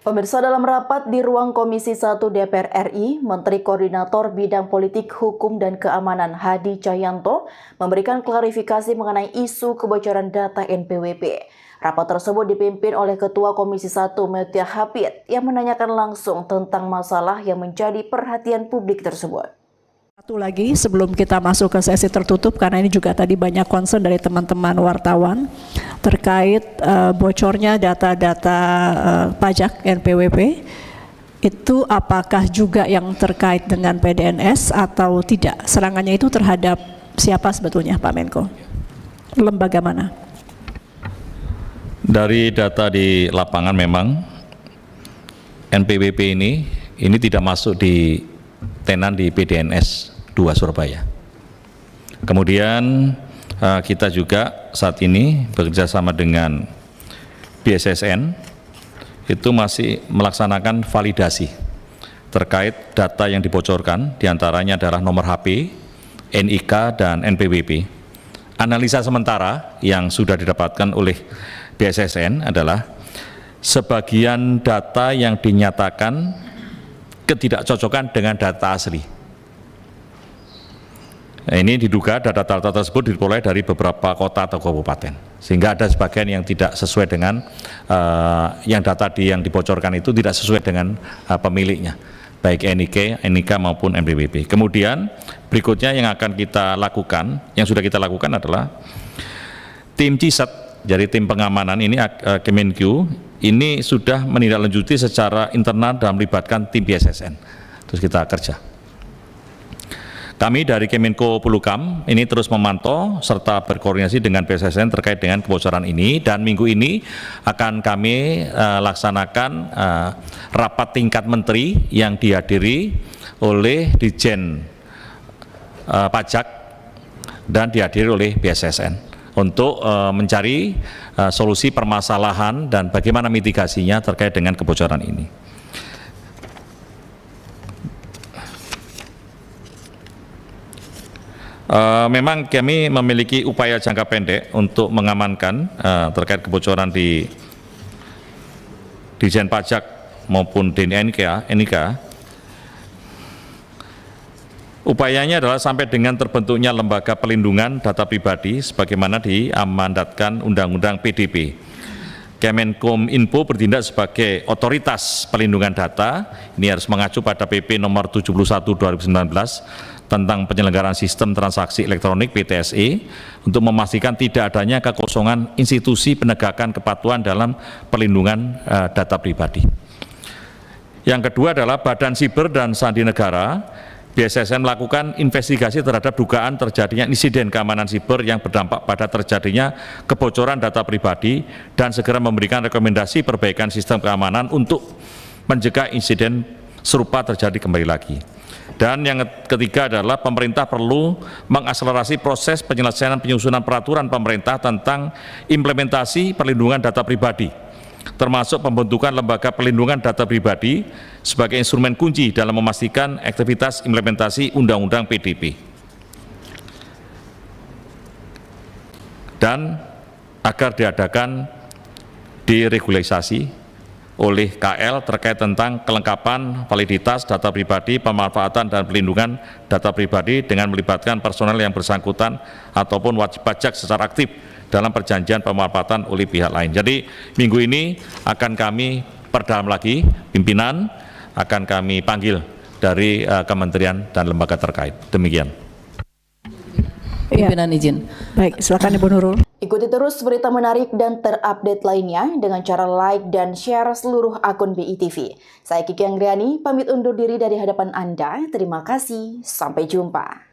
Pemirsa, dalam rapat di ruang Komisi 1 DPR RI, Menteri Koordinator Bidang Politik, Hukum, dan Keamanan Hadi Cahyanto memberikan klarifikasi mengenai isu kebocoran data NPWP. Rapat tersebut dipimpin oleh Ketua Komisi 1 Metia Hapid yang menanyakan langsung tentang masalah yang menjadi perhatian publik tersebut. Satu lagi sebelum kita masuk ke sesi tertutup, karena ini juga tadi banyak concern dari teman-teman wartawan terkait bocornya data-data pajak NPWP, itu apakah juga yang terkait dengan PDNS atau tidak? Serangannya itu terhadap siapa sebetulnya, Pak Menko? Lembaga mana? Dari data di lapangan memang NPWP ini tidak masuk di tenan di PDNS 2 Surabaya. Kemudian kita juga saat ini bekerja sama dengan BSSN itu masih melaksanakan validasi terkait data yang dibocorkan, diantaranya adalah nomor HP, NIK, dan NPWP. Analisa sementara yang sudah didapatkan oleh BSSN adalah sebagian data yang dinyatakan ketidakcocokan dengan data asli. Nah, ini diduga data-data tersebut diperoleh dari beberapa kota atau kabupaten, sehingga ada sebagian yang tidak sesuai dengan yang data yang dibocorkan itu tidak sesuai dengan pemiliknya, baik NIK maupun NPWP. Kemudian berikutnya yang akan kita lakukan, yang sudah kita lakukan adalah tim CISAT, jadi tim pengamanan ini Kemenq ini sudah menindaklanjuti secara internal dan melibatkan tim BSSN. Terus kita kerja. Kami dari Kemenko Polhukam ini terus memantau serta berkoordinasi dengan BSSN terkait dengan kebocoran ini, dan minggu ini akan kami laksanakan rapat tingkat menteri yang dihadiri oleh Ditjen Pajak dan dihadiri oleh BSSN untuk mencari solusi permasalahan dan bagaimana mitigasinya terkait dengan kebocoran ini. Memang kami memiliki upaya jangka pendek untuk mengamankan terkait kebocoran di Ditjen Pajak maupun di NIK. Upayanya adalah sampai dengan terbentuknya lembaga pelindungan data pribadi sebagaimana diamandatkan Undang-Undang PDP. Kemenkominfo bertindak sebagai otoritas pelindungan data. Ini harus mengacu pada PP nomor 71/2019 tentang penyelenggaraan sistem transaksi elektronik PTSE untuk memastikan tidak adanya kekosongan institusi penegakan kepatuhan dalam pelindungan data pribadi. Yang kedua adalah Badan Siber dan Sandi Negara. BSSN melakukan investigasi terhadap dugaan terjadinya insiden keamanan siber yang berdampak pada terjadinya kebocoran data pribadi dan segera memberikan rekomendasi perbaikan sistem keamanan untuk mencegah insiden serupa terjadi kembali lagi. Dan yang ketiga adalah pemerintah perlu mengakselerasi proses penyelesaian penyusunan peraturan pemerintah tentang implementasi perlindungan data pribadi, termasuk pembentukan lembaga pelindungan data pribadi sebagai instrumen kunci dalam memastikan aktivitas implementasi Undang-Undang PDP. Dan agar diadakan deregulasi oleh KL terkait tentang kelengkapan validitas data pribadi, pemanfaatan dan pelindungan data pribadi dengan melibatkan personel yang bersangkutan ataupun wajib pajak secara aktif dalam perjanjian pemanfaatan oleh pihak lain. Jadi minggu ini akan kami perdalam lagi, pimpinan akan kami panggil dari kementerian dan lembaga terkait. Demikian. Pimpinan izin. Baik, silakan Ibu Nurul. Ikuti terus berita menarik dan terupdate lainnya dengan cara like dan share seluruh akun BITV. Saya Kiki Anggriani, pamit undur diri dari hadapan Anda. Terima kasih, sampai jumpa.